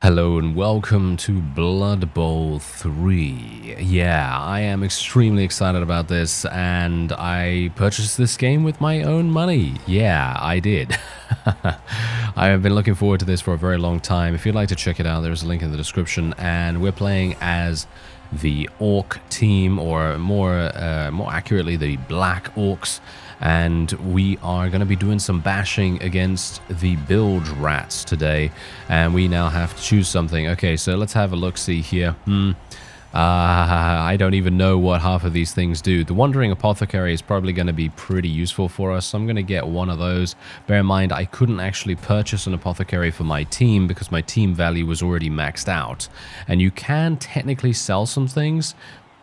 Hello and welcome to Blood Bowl 3. Yeah, I am extremely excited about this, and I purchased this game with my own money. Yeah, I did. I have been looking forward to this for a very long time. If you'd like to check it out, there's a link in the description, and we're playing as the Orc team, or more accurately, the Black Orcs. And we are going to be doing some bashing against the bilge rats today, and we now have to choose something. Okay, so let's have a look-see here. I don't even know what half of these things do. The Wandering Apothecary is probably going to be pretty useful for us, so I'm going to get one of those. Bear in mind, I couldn't actually purchase an Apothecary for my team because my team value was already maxed out. And you can technically sell some things,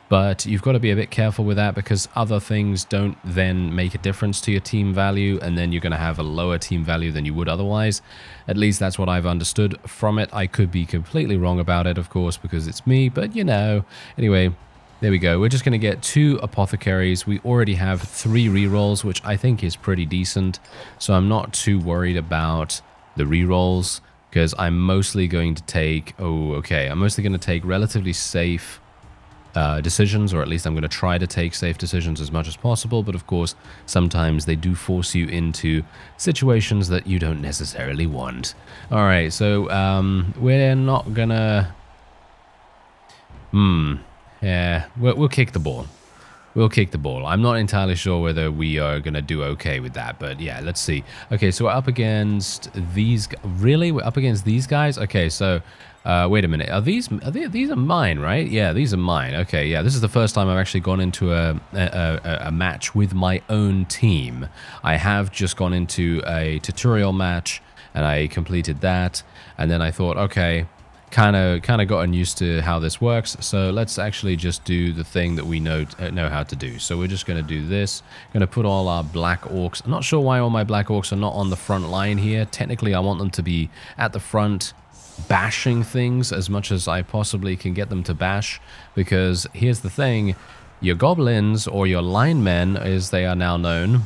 but you've got to be a bit careful with that because other things don't then make a difference to your team value, and then you're going to have a lower team value than you would otherwise. At least that's what I've understood from it. I could be completely wrong about it, of course, because it's me, but you know. Anyway, there we go. We're just going to get 2 apothecaries. We already have 3 rerolls, which I think is pretty decent, so I'm not too worried about the rerolls because I'm mostly going to take... I'm mostly going to take relatively safe decisions, or at least I'm going to try to take safe decisions as much as possible, but of course sometimes they do force you into situations that you don't necessarily want. Alright, so we're not gonna... Yeah, we'll kick the ball. We'll kick the ball. I'm not entirely sure whether we are going to do okay with that, but yeah, let's see. Okay, so we're up against these... Really? We're up against these guys? Okay, so... wait a minute. These are mine, right? Yeah, these are mine. Okay, yeah, this is the first time I've actually gone into a match with my own team. I have just gone into a tutorial match, and I completed that, and then I thought, okay, kind of gotten used to how this works, so let's actually just do the thing that we know how to do. So we're just going to do this. Going to put all our Black Orcs. I'm not sure why all my Black Orcs are not on the front line here. Technically, I want them to be at the front, bashing things as much as I possibly can get them to bash, because here's the thing, your goblins, or your linemen as they are now known,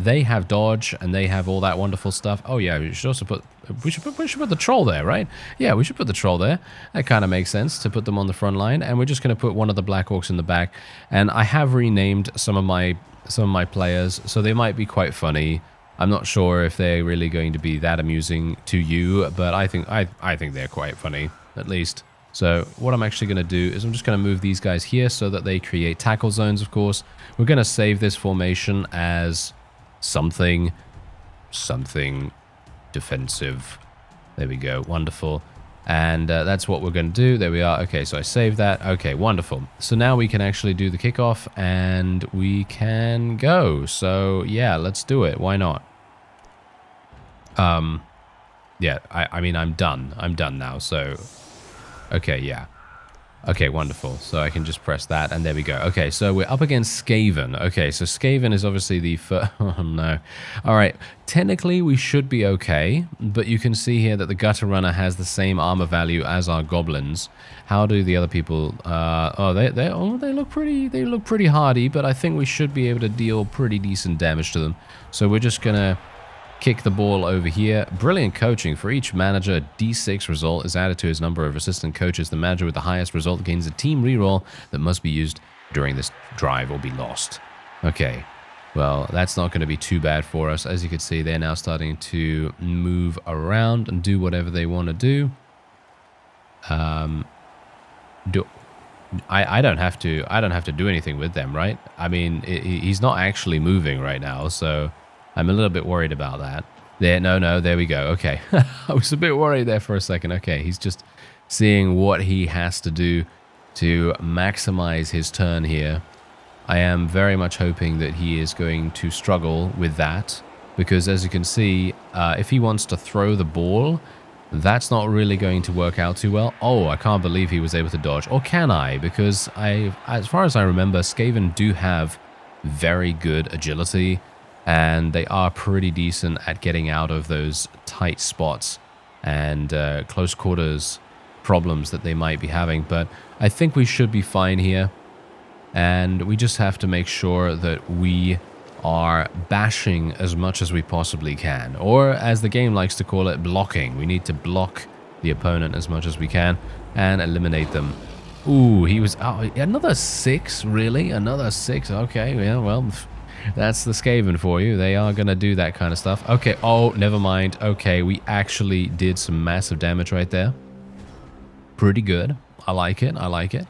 they have dodge and they have all that wonderful stuff. Oh yeah, we should also put the troll there, right? Yeah, we should put the troll there. That kind of makes sense to put them on the front line, and we're just going to put one of the Black Orcs in the back. And I have renamed some of my players, so they might be quite funny. I'm not sure if they're really going to be that amusing to you, but I think they're quite funny, at least. So what I'm actually going to do is I'm just going to move these guys here so that they create tackle zones, of course. We're going to save this formation as something defensive. There we go. Wonderful. And that's what we're going to do. There we are. Okay, so I saved that. Okay, wonderful. So now we can actually do the kickoff, and we can go. So yeah, let's do it. Why not? Yeah, I mean, I'm done. I'm done now, so... Okay, yeah. Okay, wonderful. So I can just press that, and there we go. Okay, so we're up against SKAVEN. Okay, so SKAVEN is obviously the first... Oh, no. All right, technically we should be okay, but you can see here that the Gutter Runner has the same armor value as our goblins. How do the other people... they look pretty hardy, but I think we should be able to deal pretty decent damage to them. So we're just gonna kick the ball over here. Brilliant coaching. For each manager, a D6 result is added to his number of assistant coaches. The manager with the highest result gains a team reroll that must be used during this drive or be lost. Okay, well, that's not going to be too bad for us. As you can see, they're now starting to move around and do whatever they want to do. I don't have to do anything with them, right? I mean, he's not actually moving right now, so I'm a little bit worried about that. There we go. Okay. I was a bit worried there for a second. Okay, he's just seeing what he has to do to maximize his turn here. I am very much hoping that he is going to struggle with that, because as you can see, if he wants to throw the ball, that's not really going to work out too well. Oh, I can't believe he was able to dodge. Or can I? Because as far as I remember, SKAVEN do have very good agility, and they are pretty decent at getting out of those tight spots and close quarters problems that they might be having. But I think we should be fine here, and we just have to make sure that we are bashing as much as we possibly can, or as the game likes to call it, blocking. We need to block the opponent as much as we can and eliminate them. Ooh, he was... Oh, another 6? Really? Another 6? Okay, yeah, well, that's the SKAVEN for you. They are going to do that kind of stuff. Okay, oh, never mind. Okay, we actually did some massive damage right there. Pretty good. I like it. I like it.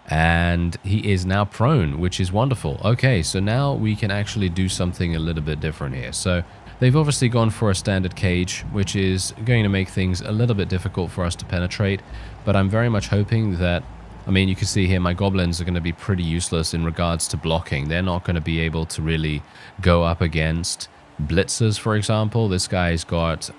And he is now prone, which is wonderful. Okay, so now we can actually do something a little bit different here. So they've obviously gone for a standard cage, which is going to make things a little bit difficult for us to penetrate. But I'm very much hoping that... I mean, you can see here my goblins are going to be pretty useless in regards to blocking. They're not going to be able to really go up against blitzers, for example. This guy's got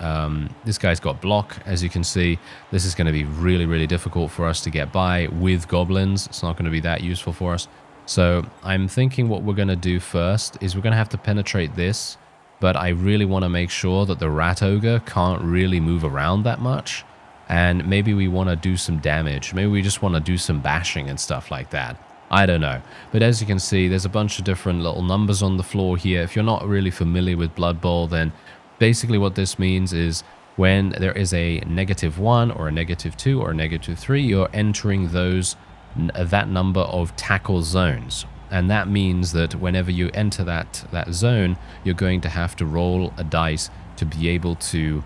block, as you can see. This is going to be really, really difficult for us to get by with goblins. It's not going to be that useful for us. So I'm thinking what we're going to do first is we're going to have to penetrate this, but I really want to make sure that the rat ogre can't really move around that much. And maybe we want to do some damage. Maybe we just want to do some bashing and stuff like that. I don't know. But as you can see, there's a bunch of different little numbers on the floor here. If you're not really familiar with Blood Bowl, then basically what this means is when there is a -1 or a -2 or a -3, you're entering that number of tackle zones. And that means that whenever you enter that zone, you're going to have to roll a dice to be able to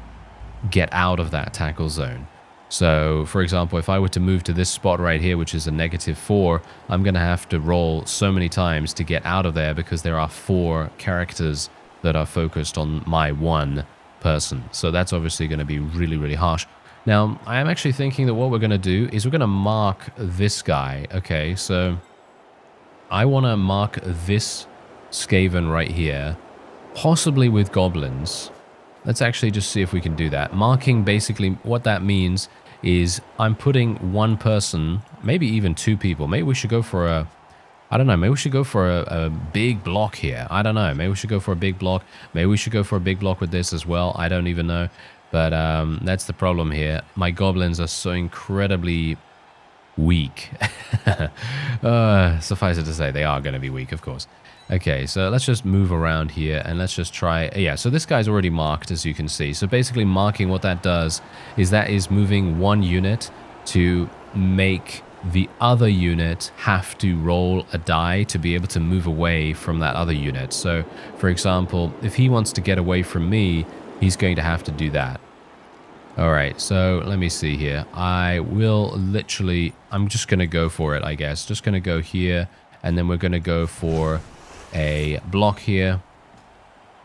get out of that tackle zone. So, for example, if I were to move to this spot right here, which is a -4, I'm going to have to roll so many times to get out of there because there are 4 characters that are focused on my one person. So that's obviously going to be really, really harsh. Now, I am actually thinking that what we're going to do is we're going to mark this guy. Okay, so I want to mark this SKAVEN right here, possibly with goblins. Let's actually just see if we can do that. Marking, basically, what that means is I'm putting one person, maybe even 2 people. Maybe we should go for a... I don't know. Maybe we should go for a big block here. I don't know. Maybe we should go for a big block. Maybe we should go for a big block with this as well. I don't even know. But that's the problem here. My goblins are so incredibly weak. Suffice it to say, they are going to be weak, of course. Okay, so let's just move around here and let's just try... Yeah, so this guy's already marked, as you can see. So basically marking, what that does is that is moving one unit to make the other unit have to roll a die to be able to move away from that other unit. So, for example, if he wants to get away from me, he's going to have to do that. Alright, so let me see here. I will literally... I'm just going to go for it, I guess. Just going to go here, and then we're going to go for a block here.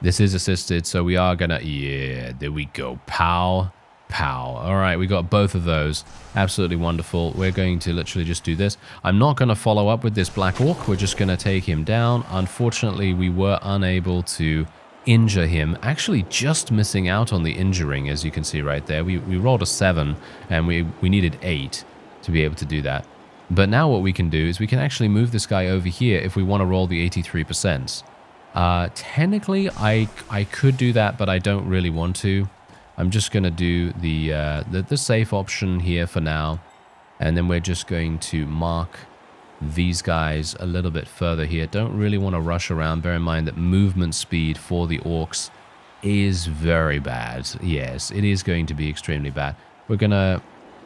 This is assisted, so we are gonna... Yeah, there we go. Pow. Pow. Alright, we got both of those. Absolutely wonderful. We're going to literally just do this. I'm not going to follow up with this Black Orc. We're just going to take him down. Unfortunately, we were unable to injure him. Actually, just missing out on the injuring, as you can see right there. We rolled a 7, and we needed 8 to be able to do that. But now what we can do is we can actually move this guy over here if we want to roll the 83%. Technically, I could do that, but I don't really want to. I'm just going to do the safe option here for now. And then we're just going to mark these guys a little bit further here. Don't really want to rush around. Bear in mind that movement speed for the orcs is very bad. Yes, it is going to be extremely bad. We're going to...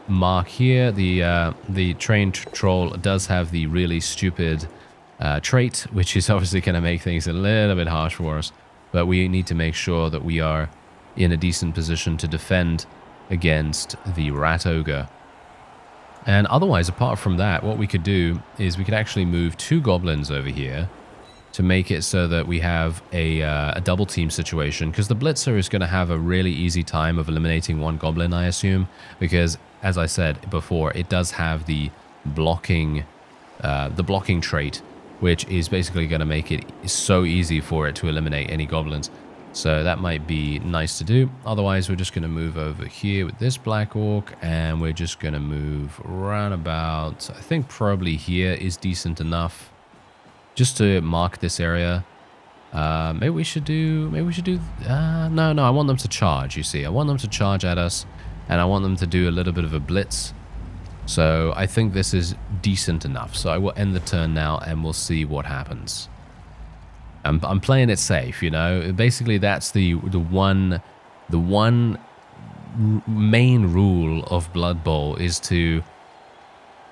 mark here. The trained troll does have the really stupid trait, which is obviously going to make things a little bit harsh for us, but we need to make sure that we are in a decent position to defend against the rat ogre. And otherwise, apart from that, what we could do is we could actually move 2 goblins over here to make it so that we have a double team situation, because the blitzer is going to have a really easy time of eliminating 1 goblin, I assume, because as I said before, it does have the blocking trait, which is basically going to make it so easy for it to eliminate any goblins. So that might be nice to do. Otherwise, we're just going to move over here with this Black Orc, and we're just going to move around about, I think probably here is decent enough, just to mark this area. Maybe we should do, no, I want them to charge, you see. I want them to charge at us, and I want them to do a little bit of a blitz. So I think this is decent enough. So I will end the turn now, and we'll see what happens. I'm playing it safe, you know. Basically, that's the one main rule of Blood Bowl is to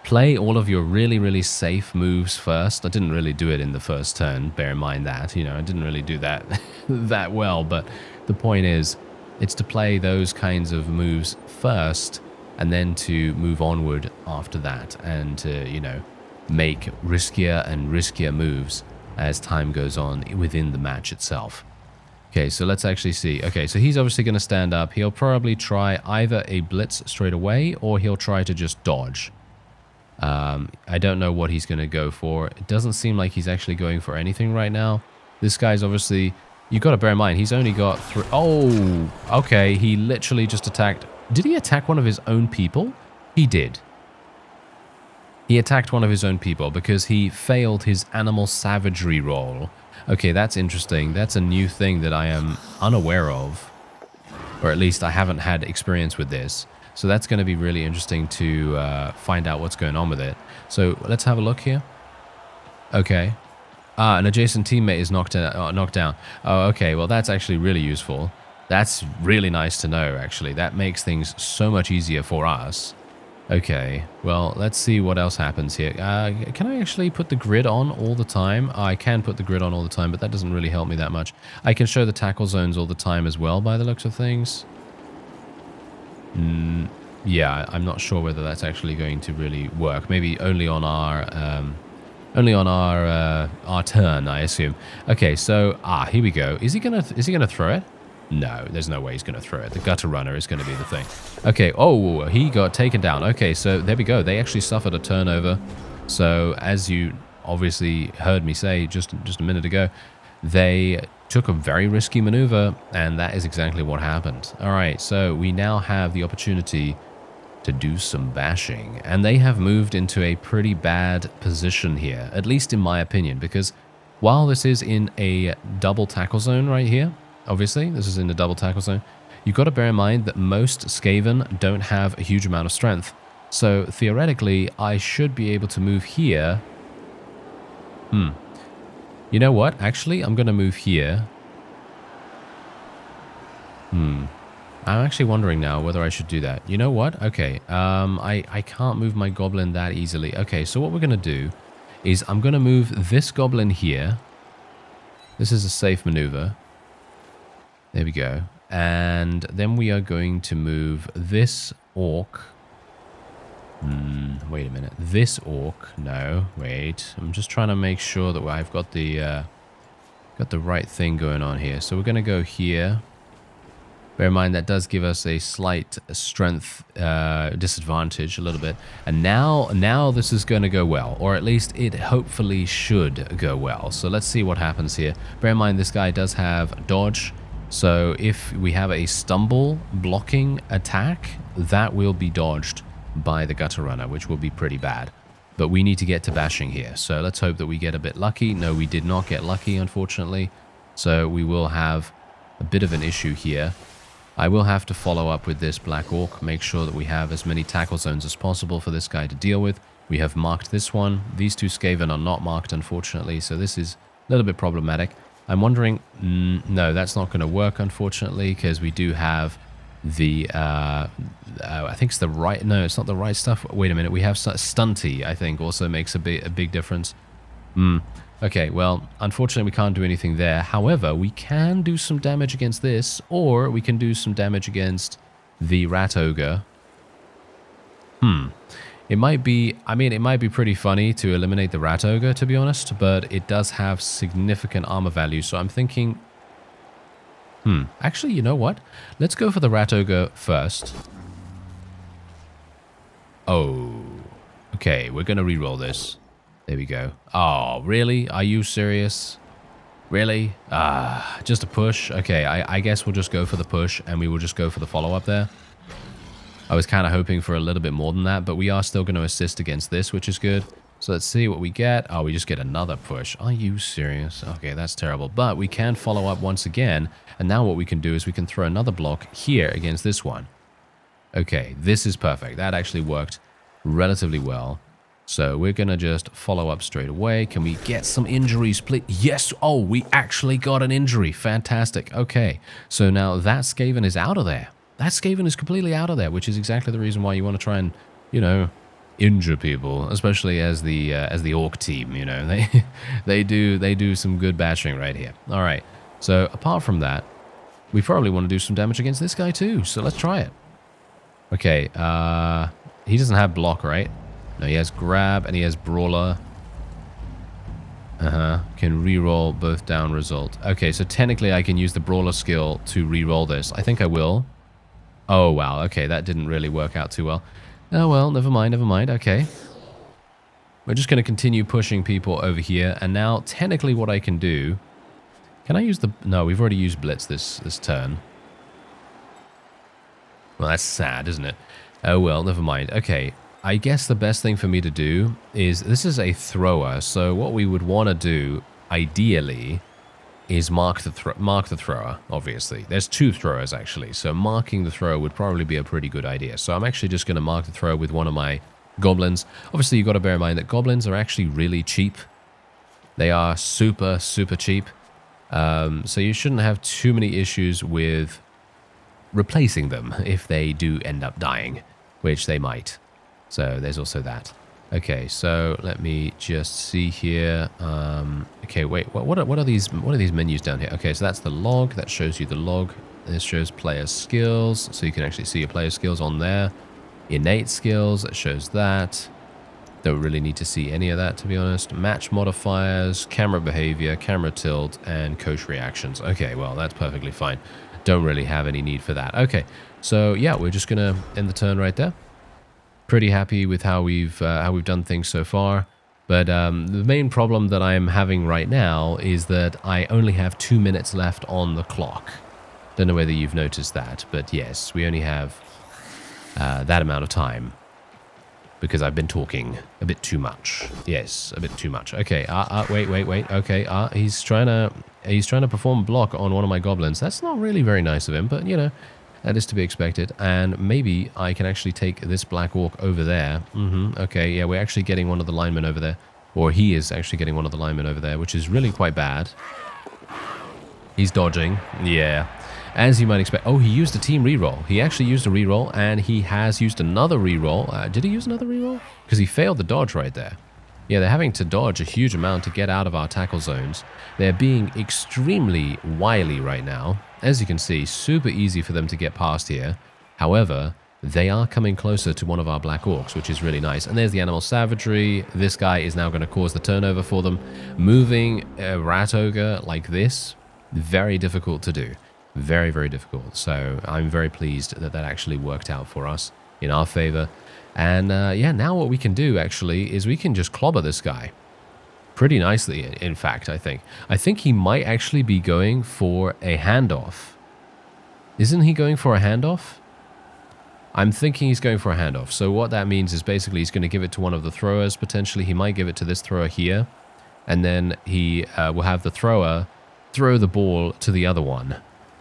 play all of your really, really safe moves first. I didn't really do it in the first turn, bear in mind that, you know, I didn't really do that that well, but the point is, it's to play those kinds of moves first, and then to move onward after that, and to, you know, make riskier and riskier moves as time goes on within the match itself. Okay, so let's actually see. Okay, so he's obviously going to stand up. He'll probably try either a blitz straight away, or he'll try to just dodge. I don't know what he's going to go for. It doesn't seem like he's actually going for anything right now. This guy's obviously... You've got to bear in mind, he's only got 3... Oh, okay, he literally just attacked... Did he attack one of his own people? He did. He attacked one of his own people because he failed his animal savagery roll. Okay, that's interesting. That's a new thing that I am unaware of. Or at least I haven't had experience with this. So that's going to be really interesting to find out what's going on with it. So let's have a look here. Okay. Ah, an adjacent teammate is knocked down. Oh, okay. Well, that's actually really useful. That's really nice to know, actually. That makes things so much easier for us. Okay. Well, let's see what else happens here. Can I actually put the grid on all the time? I can put the grid on all the time, but that doesn't really help me that much. I can show the tackle zones all the time as well, by the looks of things. Yeah, I'm not sure whether that's actually going to really work. Maybe only on our turn, I assume. Okay, so here we go. Is he gonna throw it? No, there's no way he's gonna throw it. The gutter runner is gonna be the thing. Okay. Oh, he got taken down. Okay, so there we go. They actually suffered a turnover. So as you obviously heard me say just a minute ago, they took a very risky maneuver, and that is exactly what happened. All right, so we now have the opportunity to do some bashing, and they have moved into a pretty bad position here, at least in my opinion, because while this is in a double tackle zone right here, obviously this is in the double tackle zone, you've got to bear in mind that most SKAVEN don't have a huge amount of strength. So theoretically, I should be able to move here. You know what? Actually, I'm going to move here. I'm actually wondering now whether I should do that. You know what? Okay. I can't move my goblin that easily. Okay, so what we're going to do is I'm going to move this goblin here. This is a safe maneuver. There we go. And then we are going to move this orc. Wait a minute. This orc. No, wait. I'm just trying to make sure that I've got the right thing going on here. So we're going to go here. Bear in mind that does give us a slight strength disadvantage a little bit. And now this is going to go well, or at least it hopefully should go well. So let's see what happens here. Bear in mind this guy does have dodge. So if we have a stumble blocking attack, that will be dodged by the gutter runner, which will be pretty bad. But we need to get to bashing here. So let's hope that we get a bit lucky. No, we did not get lucky, unfortunately. So we will have a bit of an issue here. I will have to follow up with this Black Orc, make sure that we have as many tackle zones as possible for this guy to deal with. We have marked this one. These two SKAVEN are not marked, unfortunately, so this is a little bit problematic. I'm wondering, no, that's not going to work, unfortunately, because we do have the, I think it's the right, no, it's not the right stuff. Wait a minute, we have stunty, I think, also makes a big difference. Okay, well, unfortunately, we can't do anything there. However, we can do some damage against this, or we can do some damage against the rat ogre. It might be, I mean, it might be pretty funny to eliminate the rat ogre, to be honest, but it does have significant armor value, so I'm thinking... Actually, you know what? Let's go for the rat ogre first. Oh. Okay, we're gonna reroll this. There we go. Oh, really? Are you serious? Really? Just a push? Okay, I guess we'll just go for the push, and we will just go for the follow-up there. I was kind of hoping for a little bit more than that, but we are still going to assist against this, which is good. So let's see what we get. Oh, we just get another push. Are you serious? Okay, that's terrible. But we can follow up once again, and now what we can do is we can throw another block here against this one. Okay, this is perfect. That actually worked relatively well. So we're going to just follow up straight away. Can we get some injuries, please? Yes! Oh, we actually got an injury. Fantastic. Okay, so now that SKAVEN is out of there. that SKAVEN is completely out of there, which is exactly the reason why you want to try and, you know, injure people, especially as the Orc team. You know, they do some good bashing right here. All right. So apart from that, we probably want to do some damage against this guy too. So let's try it. Okay. He doesn't have block, right? No, he has grab and he has brawler. Can reroll both down result. Okay, so technically I can use the brawler skill to reroll this. I think I will. Oh, wow. Okay, that didn't really work out too well. Oh, well, never mind, never mind. Okay. We're just going to continue pushing people over here. And now, technically what I can do... Can I use the... No, we've already used Blitz this turn. Well, that's sad, isn't it? Oh, well, never mind. Okay. I guess the best thing for me to do is, this is a thrower, so what we would want to do, ideally, is mark the thrower, obviously. There's two throwers, actually, so marking the thrower would probably be a pretty good idea. So I'm actually just going to mark the thrower with one of my goblins. Obviously, you've got to bear in mind that goblins are actually really cheap. They are super, super cheap. So you shouldn't have too many issues with replacing them if they do end up dying, which they might. So there's also that. Okay, so let me just see here. Okay, wait. What are these menus down here? Okay, so that's the log. That shows you the log. This shows player skills, so you can actually see your player skills on there. Innate skills. That shows that. Don't really need to see any of that, to be honest. Match modifiers, camera behavior, camera tilt, and coach reactions. Okay, well that's perfectly fine. Don't really have any need for that. Okay, so yeah, we're just gonna end the turn right there. Pretty happy with how we've done things so far, but the main problem that I'm having right now is that I only have 2 minutes left on the clock. Don't know whether you've noticed that, but yes, we only have that amount of time because I've been talking a bit too much. Yes, a bit too much. Okay, wait. Okay, he's trying to perform block on one of my goblins. That's not really very nice of him, but you know. That is to be expected, and maybe I can actually take this Black Orc over there. Okay, yeah, we're actually getting one of the linemen over there. Or he is actually getting one of the linemen over there, which is really quite bad. He's dodging. Yeah, as you might expect. Oh, he used a team reroll. He actually used a reroll, and he has used another reroll. Did he use another reroll? Because he failed the dodge right there. Yeah, they're having to dodge a huge amount to get out of our tackle zones. They're being extremely wily right now. As you can see, super easy for them to get past here. However, they are coming closer to one of our Black Orcs, which is really nice. And there's the animal savagery. This guy is now going to cause the turnover for them. Moving a rat ogre like this, very difficult to do. Very, very difficult. So I'm very pleased that that actually worked out for us in our favor. And yeah, now what we can do actually is we can just clobber this guy. Pretty nicely, in fact, I think. I think he might actually be going for a handoff. Isn't he going for a handoff? I'm thinking he's going for a handoff. So what that means is basically he's going to give it to one of the throwers, potentially. He might give it to this thrower here. And then he will have the thrower throw the ball to the other one.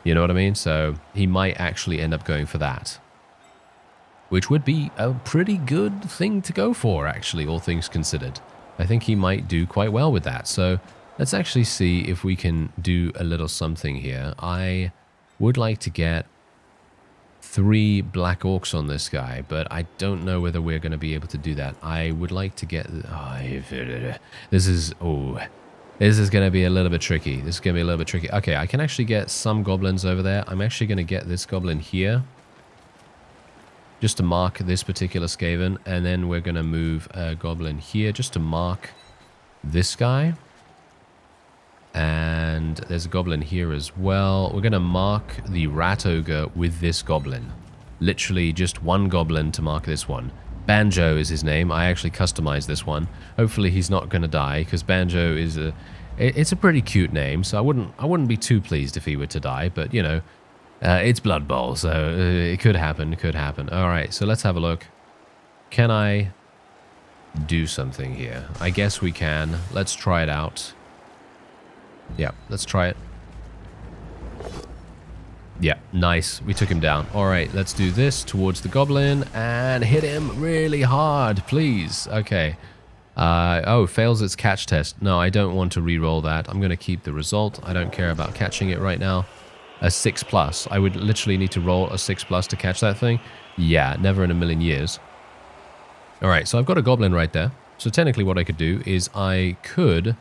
You know what I mean? So he might actually end up going for that. Which would be a pretty good thing to go for, actually, all things considered. I think he might do quite well with that. So let's actually see if we can do a little something here. I would like to get 3 Black Orcs on this guy, but I don't know whether we're going to be able to do that. I would like to get... this is going to be a little bit tricky. This is going to be a little bit tricky. Okay, I can actually get some goblins over there. I'm actually going to get this goblin here, just to mark this particular SKAVEN, and then we're going to move a goblin here just to mark this guy. And there's a goblin here as well. We're going to mark the rat ogre with this goblin. Literally just one goblin to mark this one. Banjo is his name. I actually customized this one. Hopefully he's not going to die, because Banjo is it's a pretty cute name, so I wouldn't be too pleased if he were to die, but you know, it's Blood Bowl, so it could happen, All right, so let's have a look. Can I do something here? I guess we can. Let's try it out. Yeah, let's try it. Yeah, nice. We took him down. All right, let's do this towards the goblin and hit him really hard, please. Okay. Oh, fails its catch test. No, I don't want to re-roll that. I'm going to keep the result. I don't care about catching it right now. a 6+. I would literally need to roll a 6+ to catch that thing. Yeah, never in a million years. All right, so I've got a goblin right there. So technically what I could do is I could...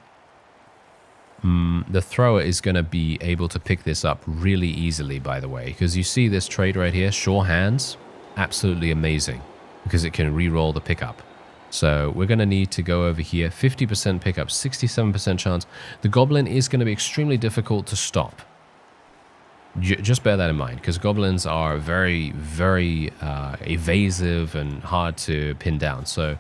the thrower is going to be able to pick this up really easily, by the way, because you see this trait right here, sure hands, absolutely amazing, because it can re-roll the pickup. So we're going to need to go over here, 50% pickup, 67% chance. The goblin is going to be extremely difficult to stop. Just bear that in mind, because goblins are very, very evasive and hard to pin down. So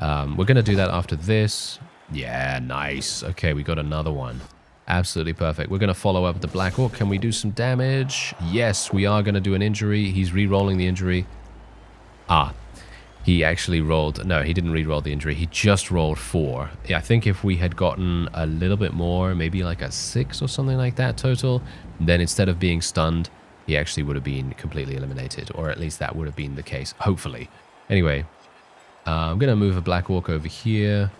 we're going to do that after this. Yeah, nice. Okay, we got another one. Absolutely perfect. We're going to follow up the Black Orc. Can we do some damage? Yes, we are going to do an injury. He's re-rolling the injury. Ah, he actually rolled... No, he didn't re-roll the injury. He just rolled 4. Yeah, I think if we had gotten a little bit more, maybe like a 6 or something like that total, then instead of being stunned, he actually would have been completely eliminated. Or at least that would have been the case, hopefully. Anyway, I'm going to move a Black Orc over here.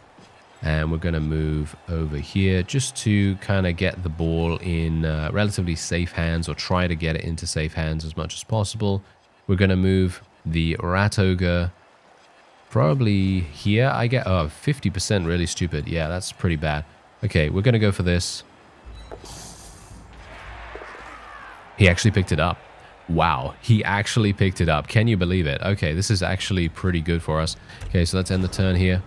And we're going to move over here just to kind of get the ball in relatively safe hands, or try to get it into safe hands as much as possible. We're going to move the Rat Ogre probably here. I get 50%, really stupid. Yeah, that's pretty bad. Okay, we're going to go for this. He actually picked it up. Wow, he actually picked it up. Can you believe it? Okay, this is actually pretty good for us. Okay, so let's end the turn here.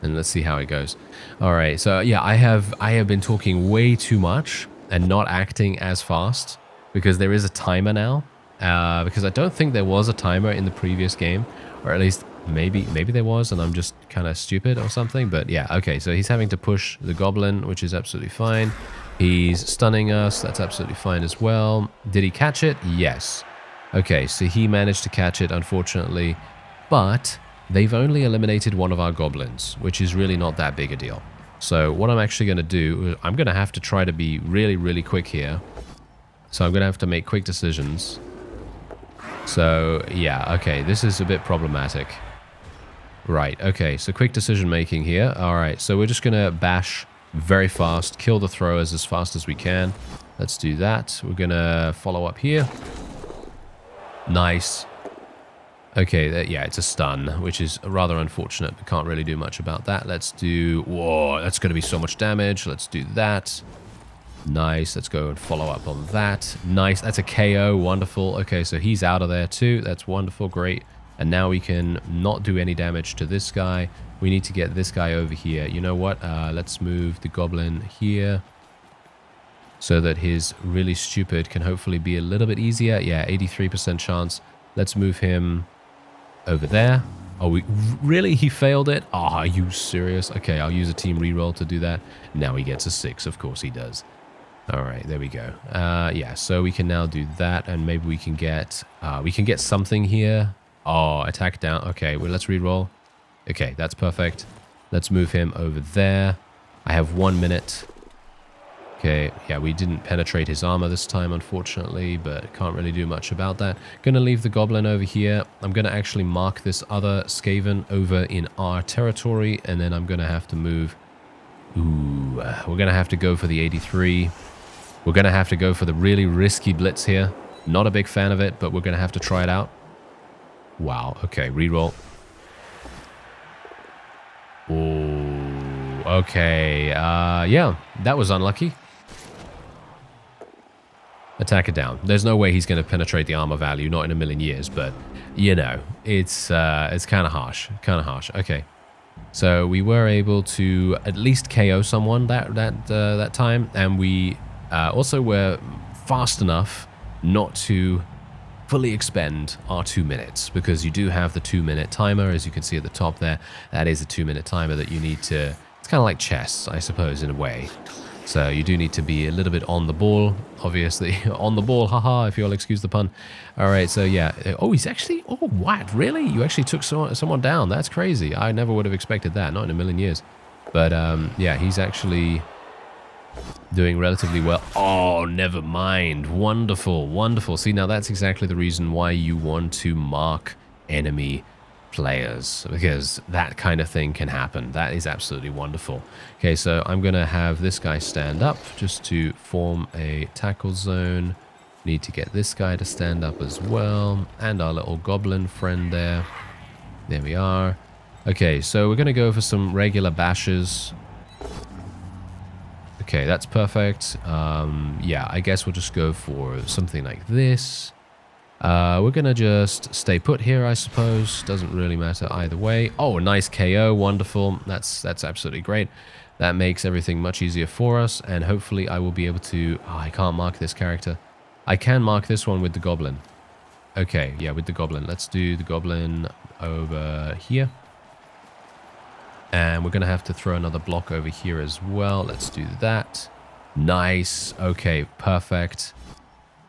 And let's see how it goes. All right, so yeah, I have been talking way too much and not acting as fast, because there is a timer now. Because I don't think there was a timer in the previous game, or at least maybe there was, and I'm just kind of stupid or something. But yeah, okay, so he's having to push the goblin, which is absolutely fine. He's stunning us. That's absolutely fine as well. Did he catch it? Yes. Okay, so he managed to catch it, unfortunately, but they've only eliminated one of our goblins, which is really not that big a deal. So what I'm actually going to do, I'm going to have to try to be really, really quick here. So I'm going to have to make quick decisions. So yeah, okay, this is a bit problematic. Right, okay, so quick decision making here. All right, so we're just going to bash very fast, kill the throwers as fast as we can. Let's do that. We're going to follow up here. Nice. Okay, yeah, it's a stun, which is rather unfortunate. We can't really do much about that. Let's do... Whoa, that's going to be so much damage. Let's do that. Nice. Let's go and follow up on that. Nice. That's a KO. Wonderful. Okay, so he's out of there too. That's wonderful. Great. And now we can not do any damage to this guy. We need to get this guy over here. You know what? Let's move the goblin here so that his really stupid can hopefully be a little bit easier. Yeah, 83% chance. Let's move him over there. Oh, really? He failed it? Oh, are you serious? Okay, I'll use a team reroll to do that. Now he gets a 6. Of course he does. All right, there we go. Yeah, so we can now do that, and maybe we can get something here. Oh, attack down. Okay, well, let's reroll. Okay, that's perfect. Let's move him over there. I have 1 minute. Okay, yeah, we didn't penetrate his armor this time, unfortunately, but can't really do much about that. Gonna leave the goblin over here. I'm gonna actually mark this other SKAVEN over in our territory, and then I'm gonna have to move. Ooh, we're gonna have to go for the 83. We're gonna have to go for the really risky blitz here. Not a big fan of it, but we're gonna have to try it out. Wow, okay, reroll. Ooh, okay, yeah, that was unlucky. Attack it down. There's no way he's going to penetrate the armor value, not in a million years, but, you know, it's kind of harsh. Kind of harsh. Okay. So we were able to at least KO someone that time, and we also were fast enough not to fully expend our 2 minutes, because you do have the 2-minute timer, as you can see at the top there. That is a 2-minute timer that you need to... It's kind of like chess, I suppose, in a way. So you do need to be a little bit on the ball, obviously. On the ball, haha, if you'll excuse the pun. All right, so yeah. Oh, he's actually... Oh, what? Really? You actually took someone down. That's crazy. I never would have expected that. Not in a million years. But, yeah, he's actually doing relatively well. Oh, never mind. Wonderful, wonderful. See, now that's exactly the reason why you want to mark enemy players, because that kind of thing can happen. That is absolutely wonderful. Okay, so I'm going to have this guy stand up just to form a tackle zone. Need to get this guy to stand up as well, and our little goblin friend there. There we are. Okay, so we're going to go for some regular bashers. Okay, that's perfect. Yeah, I guess we'll just go for something like this. We're going to just stay put here, I suppose. Doesn't really matter either way. Oh, a nice KO. Wonderful. That's absolutely great. That makes everything much easier for us, and hopefully I will be able to... Oh, I can't mark this character. I can mark this one with the goblin. Okay, yeah, with the goblin. Let's do the goblin over here. And we're going to have to throw another block over here as well. Let's do that. Nice. Okay, perfect.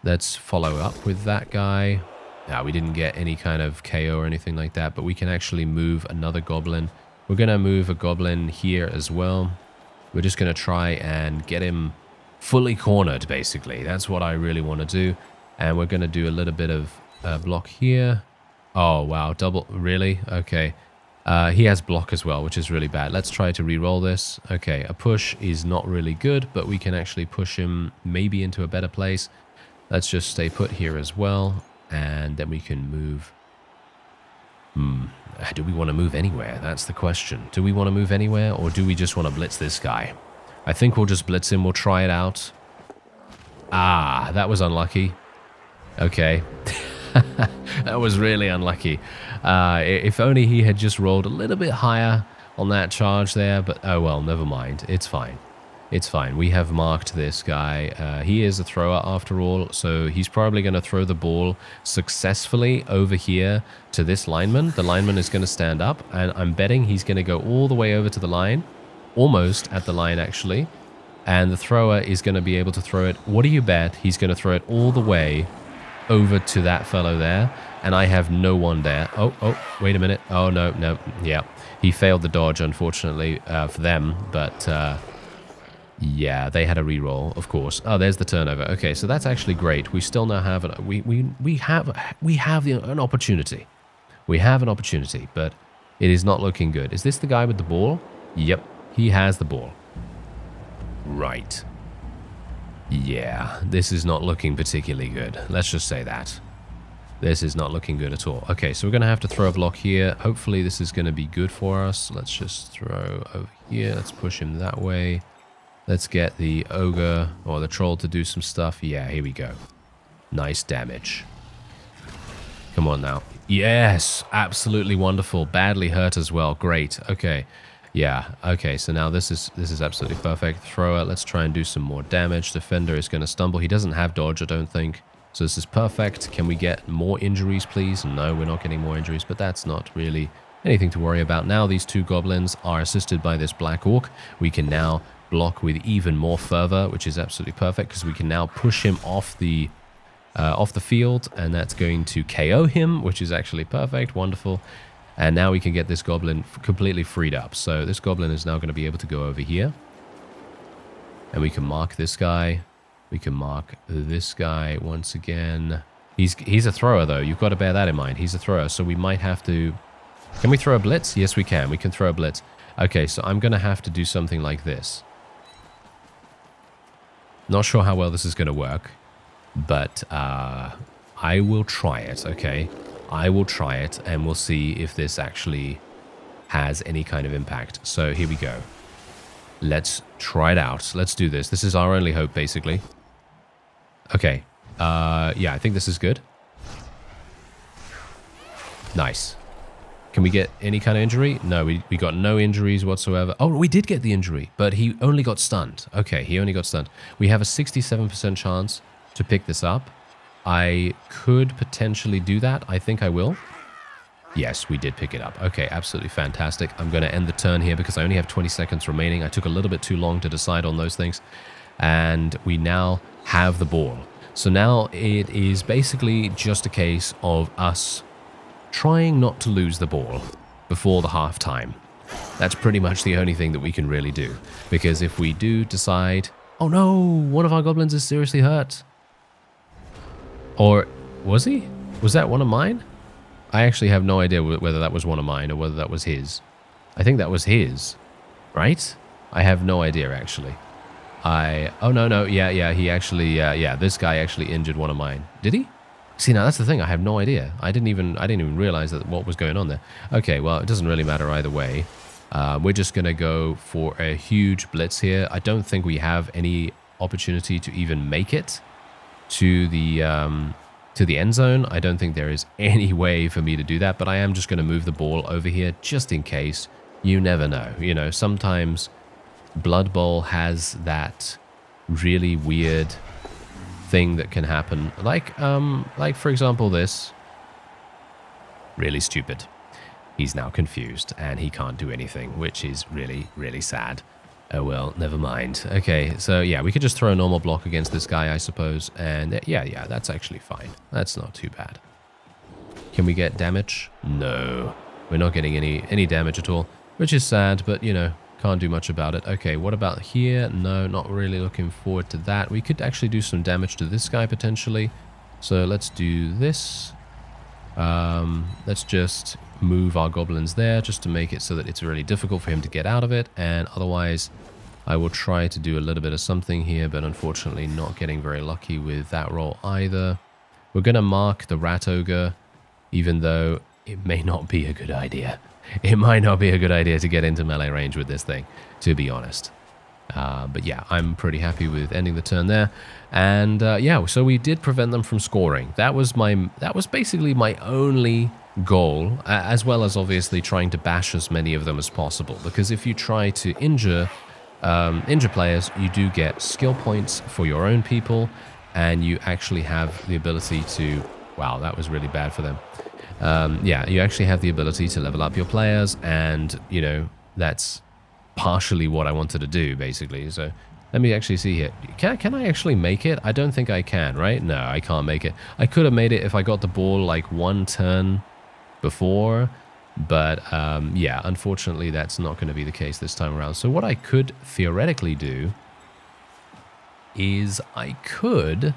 Let's follow up with that guy. Now, we didn't get any kind of KO or anything like that, but we can actually move another goblin. We're going to move a goblin here as well. We're just going to try and get him fully cornered, basically. That's what I really want to do. And we're going to do a little bit of block here. Oh, wow. Double. Really? Okay. He has block as well, which is really bad. Let's try to re-roll this. Okay, a push is not really good, but we can actually push him maybe into a better place. Let's just stay put here as well, and then we can move. Do we want to move anywhere? That's the question. Do we want to move anywhere, or do we just want to blitz this guy? I think we'll just blitz him. We'll try it out. Ah, that was unlucky. Okay. That was really unlucky. If only he had just rolled a little bit higher on that charge there, but oh well, never mind. It's fine. It's fine. We have marked this guy. He is a thrower after all, so he's probably going to throw the ball successfully over here to this lineman. The lineman is going to stand up, and I'm betting he's going to go all the way over to the line, almost at the line actually, and the thrower is going to be able to throw it. What do you bet? He's going to throw it all the way over to that fellow there, and I have no one there. Oh, wait a minute. Oh, no, yeah. He failed the dodge, unfortunately, for them, but yeah, they had a reroll, of course. Oh, there's the turnover. Okay, so that's actually great. We still now have we have an opportunity. We have an opportunity, but it is not looking good. Is this the guy with the ball? Yep, he has the ball. Right. Yeah, this is not looking particularly good. Let's just say that. This is not looking good at all. Okay, so we're going to have to throw a block here. Hopefully this is going to be good for us. Let's just throw over here. Let's push him that way. Let's get the ogre or the troll to do some stuff. Yeah, here we go. Nice damage. Come on now. Yes, absolutely wonderful. Badly hurt as well. Great. Okay. Yeah, okay, so now this is absolutely perfect. Thrower, let's try and do some more damage. Defender is going to stumble. He doesn't have dodge, I don't think. So this is perfect. Can we get more injuries, please? No, we're not getting more injuries, but that's not really anything to worry about. Now these two goblins are assisted by this Black Orc. We can now block with even more fervor, which is absolutely perfect, because we can now push him off the field, and that's going to KO him, which is actually perfect. Wonderful. And now we can get this goblin completely freed up. So this goblin is now going to be able to go over here. And we can mark this guy. We can mark this guy once again. He's a thrower, though. You've got to bear that in mind. He's a thrower, so we might have to... Can we throw a blitz? Yes, we can. We can throw a blitz. Okay, so I'm going to have to do something like this. Not sure how well this is going to work, but I will try it, okay? I will try it, and we'll see if this actually has any kind of impact. So here we go. Let's try it out. Let's do this. This is our only hope, basically. Okay. Yeah, I think this is good. Nice. Can we get any kind of injury? No, we got no injuries whatsoever. Oh, we did get the injury, but he only got stunned. Okay, he only got stunned. We have a 67% chance to pick this up. I could potentially do that. I think I will. Yes, we did pick it up. Okay, absolutely fantastic. I'm going to end the turn here because I only have 20 seconds remaining. I took a little bit too long to decide on those things. And we now have the ball. So now it is basically just a case of us trying not to lose the ball before the halftime. That's pretty much the only thing that we can really do. Because if we do decide, oh no, one of our goblins is seriously hurt. Or was he? Was that one of mine? I actually have no idea whether that was one of mine or whether that was his. I think that was his, right? I have no idea, actually. Oh, no, yeah, he actually, yeah, this guy actually injured one of mine. Did he? See, now that's the thing, I have no idea. I didn't even realize that what was going on there. Okay, well, it doesn't really matter either way. We're just going to go for a huge blitz here. I don't think we have any opportunity to even make it to the end zone. I don't think there is any way for me to do that, but I am just going to move the ball over here just in case. You never know. You know, sometimes Blood Bowl has that really weird thing that can happen. Like for example, this. Really stupid. He's now confused and he can't do anything, which is really, really sad. Oh well, never mind. Okay, so yeah, we could just throw a normal block against this guy, I suppose. And yeah, that's actually fine. That's not too bad. Can we get damage? No, we're not getting any damage at all, which is sad, but you know, can't do much about it. Okay, what about here? No, not really looking forward to that. We could actually do some damage to this guy potentially. So let's do this. Let's just move our goblins there just to make it so that it's really difficult for him to get out of it. And otherwise, I will try to do a little bit of something here, but unfortunately not getting very lucky with that roll either. We're going to mark the Rat Ogre, even though it may not be a good idea. It might not be a good idea to get into melee range with this thing, to be honest. But yeah, I'm pretty happy with ending the turn there. And yeah, so we did prevent them from scoring. That was basically my only goal, as well as obviously trying to bash as many of them as possible. Because if you try to injure players, you do get skill points for your own people, and you actually have the ability to... Wow, that was really bad for them. Yeah, you actually have the ability to level up your players, and, you know, that's partially what I wanted to do, basically. So let me actually see here. Can I actually make it? I don't think I can, right? No, I can't make it. I could have made it if I got the ball like one turn before, but yeah, unfortunately, that's not going to be the case this time around. So what I could theoretically do is I could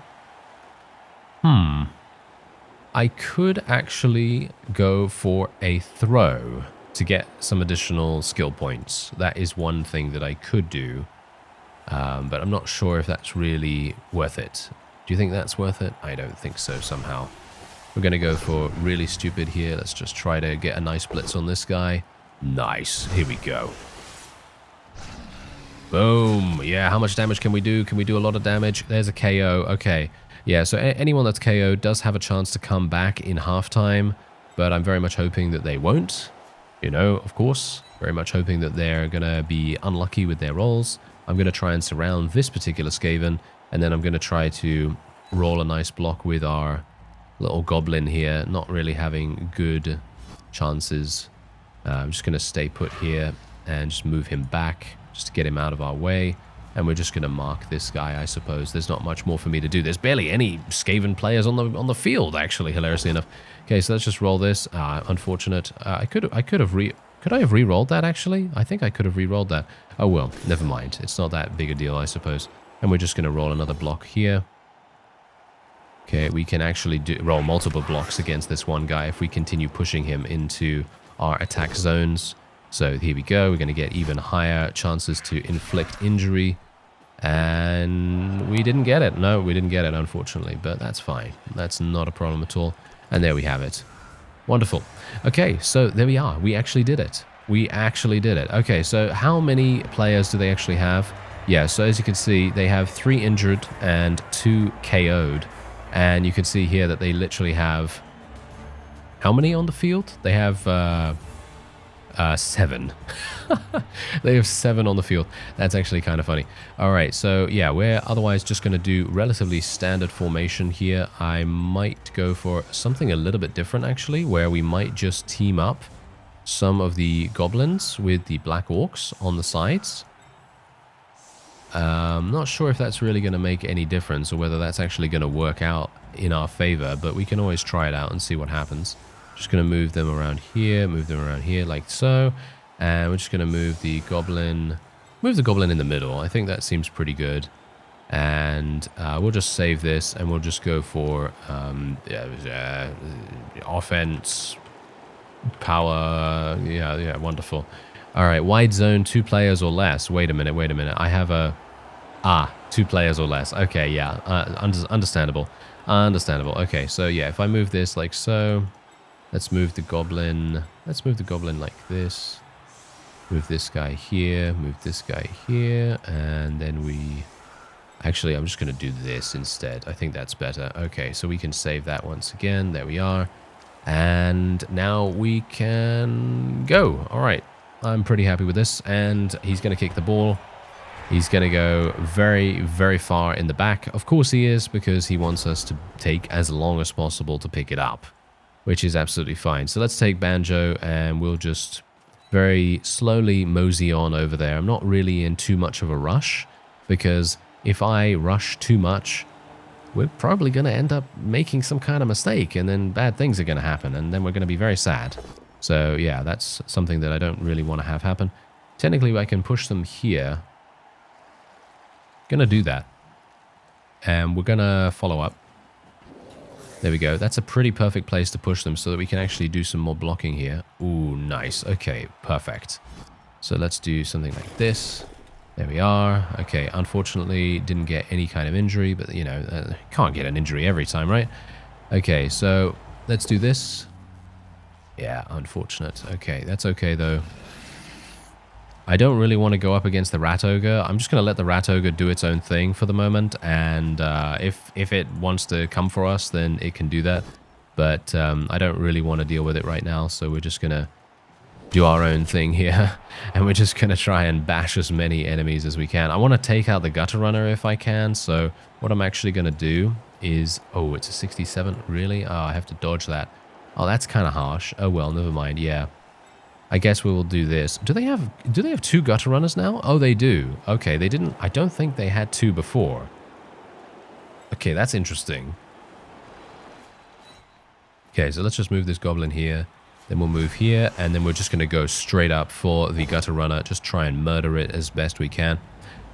actually go for a throw to get some additional skill points. That is one thing that I could do, but I'm not sure if that's really worth it. Do you think that's worth it? I don't think so somehow. We're going to go for really stupid here. Let's just try to get a nice blitz on this guy. Nice. Here we go. Boom. Yeah, how much damage can we do? Can we do a lot of damage? There's a KO. Okay. Yeah, so anyone that's KO does have a chance to come back in halftime, but I'm very much hoping that they won't. You know, of course, very much hoping that they're going to be unlucky with their rolls. I'm going to try and surround this particular Skaven, and then I'm going to try to roll a nice block with our little goblin here, not really having good chances. I'm just going to stay put here and just move him back, just to get him out of our way. And we're just going to mark this guy, I suppose. There's not much more for me to do. There's barely any Skaven players on the field, actually, hilariously enough. Okay, so let's just roll this. Unfortunate. Could I have re-rolled that, actually? I think I could have re-rolled that. Oh, well, never mind. It's not that big a deal, I suppose. And we're just going to roll another block here. Okay, we can actually roll multiple blocks against this one guy if we continue pushing him into our attack zones. So here we go. We're going to get even higher chances to inflict injury. And we didn't get it. No, we didn't get it, unfortunately. But that's fine. That's not a problem at all. And there we have it. Wonderful. Okay, so there we are. We actually did it. We actually did it. Okay, so how many players do they actually have? Yeah, so as you can see, they have 3 injured and 2 KO'd. And you can see here that they literally have... How many on the field? They have 7. They have 7 on the field. That's actually kind of funny. All right, so yeah, we're otherwise just going to do relatively standard formation here. I might go for something a little bit different, actually, where we might just team up some of the goblins with the Black Orcs on the sides. I'm not sure if that's really going to make any difference or whether that's actually going to work out in our favor, but we can always try it out and see what happens. Just going to move them around here like so. And we're just going to move the goblin in the middle. I think that seems pretty good. And we'll just save this and we'll just go for offense, power. Yeah, wonderful. All right, wide zone, 2 players or less. Wait a minute. I have a... 2 players or less. Okay, yeah, understandable. Understandable. Okay, so yeah, if I move this like so, let's move the goblin. Let's move the goblin like this. Move this guy here, move this guy here, and then we... Actually, I'm just going to do this instead. I think that's better. Okay, so we can save that once again. There we are. And now we can go. All right. I'm pretty happy with this. And he's going to kick the ball. He's going to go very, very far in the back. Of course he is, because he wants us to take as long as possible to pick it up, which is absolutely fine. So let's take Banjo, and we'll just very slowly mosey on over there. I'm not really in too much of a rush, because if I rush too much, we're probably going to end up making some kind of mistake, and then bad things are going to happen, and then we're going to be very sad. So yeah, that's something that I don't really want to have happen. Technically, I can push them here. Gonna do that. And we're gonna follow up. There we go. That's a pretty perfect place to push them so that we can actually do some more blocking here. Ooh, nice. Okay, perfect. So let's do something like this. There we are. Okay, unfortunately, didn't get any kind of injury, but, you know, can't get an injury every time, right? Okay, so let's do this. Yeah, unfortunate. Okay, that's okay, though. I don't really want to go up against the Rat Ogre. I'm just going to let the Rat Ogre do its own thing for the moment, and if it wants to come for us, then it can do that. But I don't really want to deal with it right now, so we're just going to do our own thing here, and we're just going to try and bash as many enemies as we can. I want to take out the Gutter Runner if I can, so what I'm actually going to do is... Oh, it's a 67? Really? Oh, I have to dodge that. Oh, that's kind of harsh. Oh, well, never mind. Yeah. I guess we will do this. Do they have 2 Gutter Runners now? Oh, they do. Okay, they didn't... I don't think they had 2 before. Okay, that's interesting. Okay, so let's just move this goblin here. Then we'll move here, and then we're just going to go straight up for the Gutter Runner. Just try and murder it as best we can.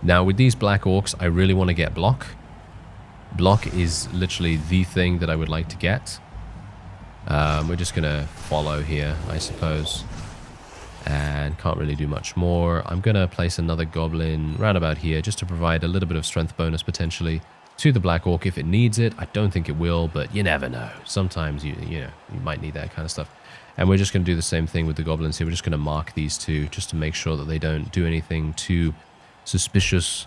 Now, with these Black Orcs, I really want to get block. Block is literally the thing that I would like to get. We're just going to follow here, I suppose. And can't really do much more. I'm going to place another goblin round about here just to provide a little bit of strength bonus potentially to the Black Orc if it needs it. I don't think it will, but you never know. Sometimes you might need that kind of stuff. And we're just going to do the same thing with the goblins here. We're just going to mark these 2 just to make sure that they don't do anything too suspicious.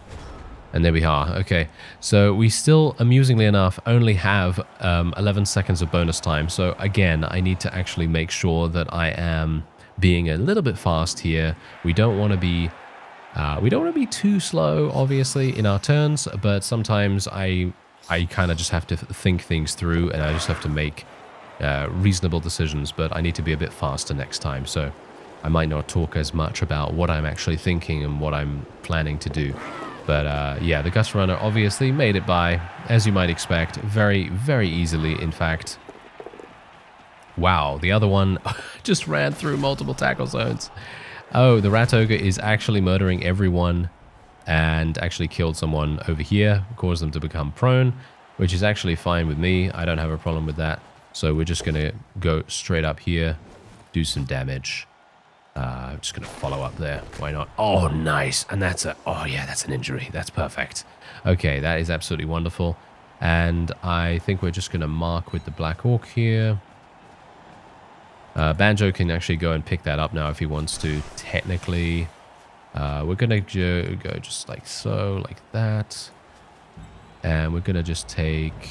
And there we are. Okay, so we still, amusingly enough, only have 11 seconds of bonus time. So again, I need to actually make sure that I am being a little bit fast here. We don't want to be too slow, obviously, in our turns, but sometimes I kind of just have to think things through, and I just have to make reasonable decisions, but I need to be a bit faster next time, so I might not talk as much about what I'm actually thinking and what I'm planning to do. But yeah, the Gutter Runner obviously made it by, as you might expect, very, very easily, in fact. Wow, the other one just ran through multiple tackle zones. Oh, the Rat Ogre is actually murdering everyone and actually killed someone over here, caused them to become prone, which is actually fine with me. I don't have a problem with that. So we're just going to go straight up here, do some damage. I'm just going to follow up there. Why not? Oh, nice. And that's a... Oh, yeah, that's an injury. That's perfect. Okay, that is absolutely wonderful. And I think we're just going to mark with the Black Orc here. Banjo can actually go and pick that up now if he wants to, technically. We're going to go just like so, like that. And we're going to just take...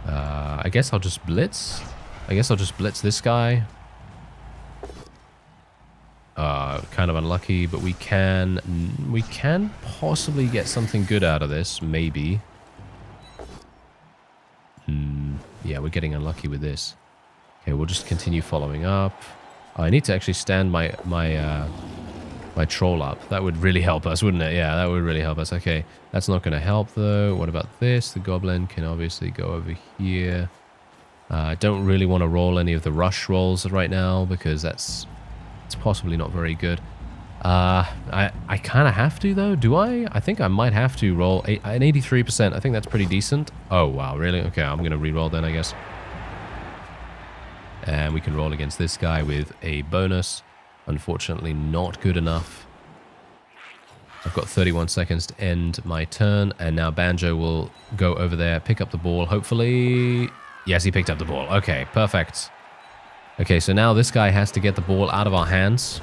I guess I'll just blitz. I guess I'll just blitz this guy. Kind of unlucky, but we can possibly get something good out of this, maybe. Yeah, we're getting unlucky with this. Okay, we'll just continue following up. I need to actually stand my troll up. That would really help us, wouldn't it? Yeah, that would really help us. Okay, that's not going to help, though. What about this? The goblin can obviously go over here. I don't really want to roll any of the rush rolls right now because it's possibly not very good. I kind of have to, though. Do I? I think I might have to roll an 83%. I think that's pretty decent. Oh, wow, really? Okay, I'm going to re-roll then, I guess. And we can roll against this guy with a bonus. Unfortunately, not good enough. I've got 31 seconds to end my turn, and now Banjo will go over there, pick up the ball, hopefully. Yes, he picked up the ball. Okay, perfect. Okay, so now this guy has to get the ball out of our hands.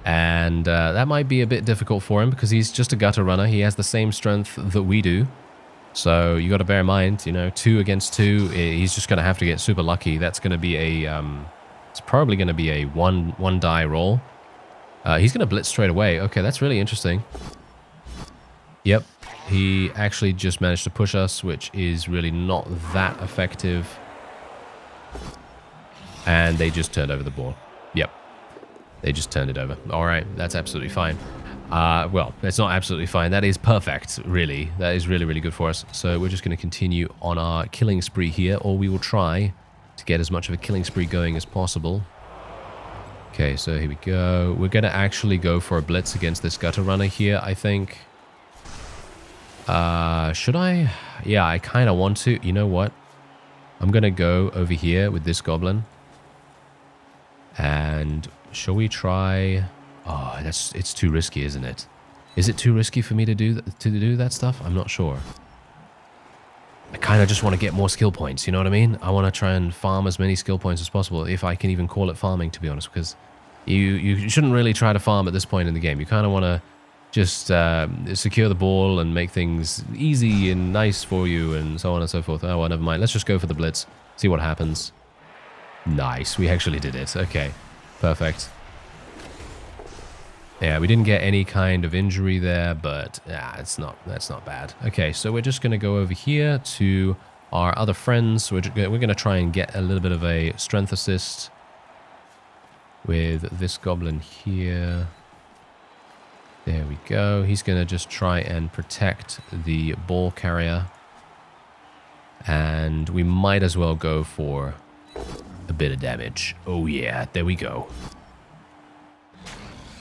And that might be a bit difficult for him because he's just a gutter runner. He has the same strength that we do. So you got to bear in mind, you know, 2 against 2, he's just going to have to get super lucky. That's going to be a, it's probably going to be a one die roll. He's going to blitz straight away. Okay, that's really interesting. Yep, he actually just managed to push us, which is really not that effective. And they just turned over the ball. Yep, they just turned it over. All right, that's absolutely fine. Well, it's not absolutely fine. That is perfect, really. That is really, really good for us. So we're just going to continue on our killing spree here, or we will try to get as much of a killing spree going as possible. Okay, so here we go. We're going to actually go for a blitz against this gutter runner here, I think. Should I? Yeah, I kind of want to. You know what? I'm going to go over here with this goblin. And shall we try... Oh, it's too risky, isn't it? Is it too risky for me to do that stuff? I'm not sure. I kind of just want to get more skill points, you know what I mean? I want to try and farm as many skill points as possible, if I can even call it farming, to be honest, because you shouldn't really try to farm at this point in the game. You kind of want to just secure the ball and make things easy and nice for you and so on and so forth. Oh, well, never mind. Let's just go for the blitz, see what happens. Nice, we actually did it. Okay, perfect. Yeah, we didn't get any kind of injury there, but yeah, that's not bad. Okay, so we're just going to go over here to our other friends. We're going to try and get a little bit of a strength assist with this goblin here. There we go. He's going to just try and protect the ball carrier. And we might as well go for a bit of damage. Oh yeah, there we go.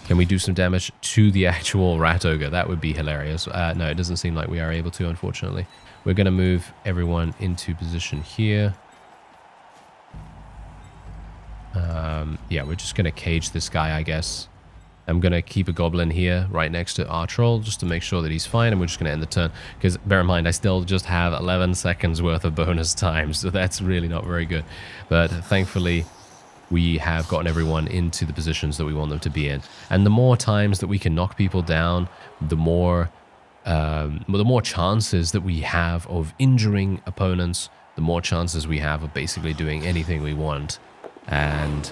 Can we do some damage to the actual rat ogre? That would be hilarious. No, it doesn't seem like we are able to, unfortunately. We're going to move everyone into position here. Yeah, we're just going to cage this guy, I guess. I'm going to keep a goblin here right next to our troll just to make sure that he's fine, and we're just going to end the turn. Because bear in mind, I still just have 11 seconds worth of bonus time, so that's really not very good. But thankfully, we have gotten everyone into the positions that we want them to be in. And the more times that we can knock people down, the more chances that we have of injuring opponents, the more chances we have of basically doing anything we want. And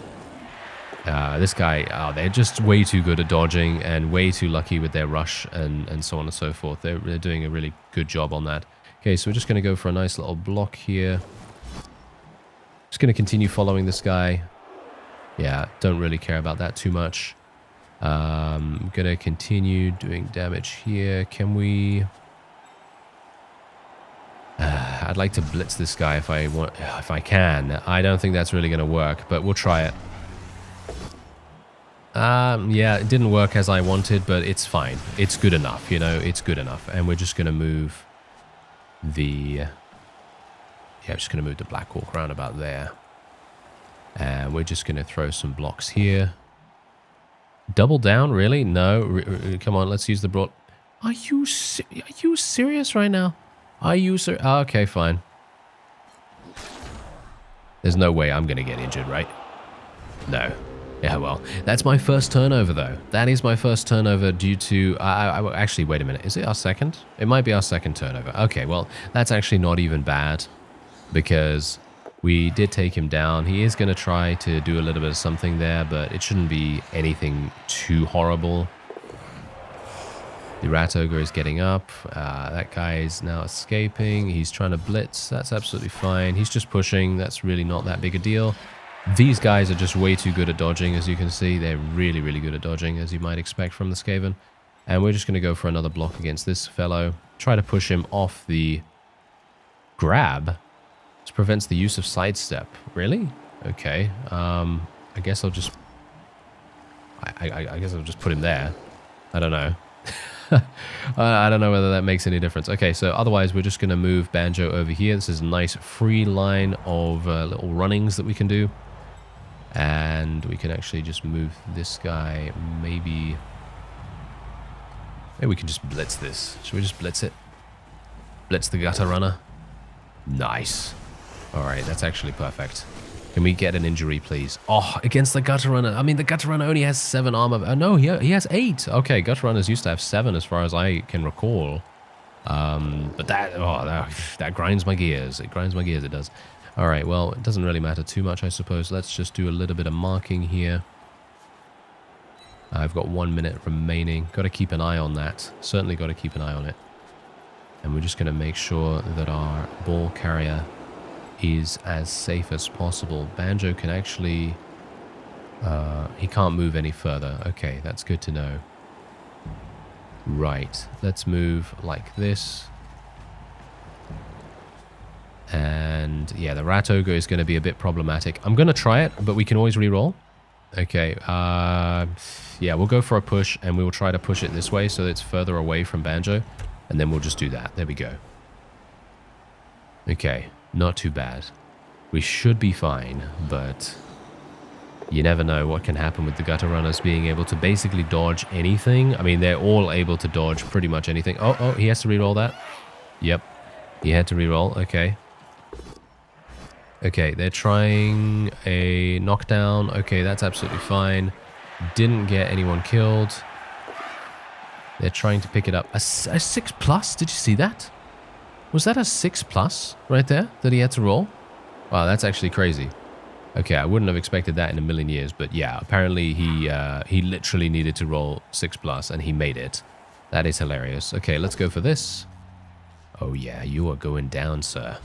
this guy, they're just way too good at dodging and way too lucky with their rush and so on and so forth. They're doing a really good job on that. Okay, so we're just going to go for a nice little block here. Just going to continue following this guy. Yeah, don't really care about that too much. I'm going to continue doing damage here. Can we... I'd like to blitz this guy if I can. I don't think that's really going to work, but we'll try it. Yeah, it didn't work as I wanted, but it's fine. It's good enough, you know, it's good enough. And we're just going to move the... Yeah, I'm just going to move the Black Orc around about there. And we're just going to throw some blocks here. Double down, really? No, come on, let's use the broad... Are you serious right now? Are you serious? Oh, okay, fine. There's no way I'm going to get injured, right? No. Yeah, well, that's my first turnover, though. That is my first turnover due to... actually, wait a minute. Is it our second? It might be our second turnover. Okay, well, that's actually not even bad because we did take him down. He is going to try to do a little bit of something there, but it shouldn't be anything too horrible. The rat ogre is getting up. That guy is now escaping. He's trying to blitz. That's absolutely fine. He's just pushing. That's really not that big a deal. These guys are just way too good at dodging, as you can see. They're really, really good at dodging, as you might expect from the SKAVEN. And we're just going to go for another block against this fellow. Try to push him off the grab. This prevents the use of sidestep. Really? Okay. I guess I'll just... I guess I'll just put him there. I don't know. I don't know whether that makes any difference. Okay, so otherwise we're just going to move Banjo over here. This is a nice free line of little runnings that we can do. And we can actually just move this guy, maybe we can just blitz this. Should we just blitz it? Blitz the gutter runner. Nice. Alright, that's actually perfect. Can we get an injury, please? Oh, against the gutter runner. I mean, the gutter runner only has 7 armor. Oh, no, he has 8. Okay, gutter runners used to have 7 as far as I can recall. But that grinds my gears. It grinds my gears, it does. Alright, well, it doesn't really matter too much, I suppose. Let's just do a little bit of marking here. I've got 1 minute remaining. Got to keep an eye on that. Certainly got to keep an eye on it. And we're just going to make sure that our ball carrier is as safe as possible. Banjo can actually... he can't move any further. Okay, that's good to know. Right, let's move like this. And yeah, the rat ogre is going to be a bit problematic. I'm going to try it, but we can always re-roll. Okay, yeah, we'll go for a push, and we will try to push it this way so that it's further away from Banjo. And then we'll just do that. There we go. Okay, not too bad. We should be fine, but you never know what can happen with the gutter runners being able to basically dodge anything. I mean, they're all able to dodge pretty much anything. Oh, he has to re-roll that. Yep, he had to re-roll. Okay. Okay, they're trying a knockdown. Okay, that's absolutely fine. Didn't get anyone killed. They're trying to pick it up. A 6+? Did you see that? Was that a 6+ right there that he had to roll? Wow, that's actually crazy. Okay, I wouldn't have expected that in a million years, but yeah, apparently he literally needed to roll 6+, and he made it. That is hilarious. Okay, let's go for this. Oh yeah, you are going down, sir.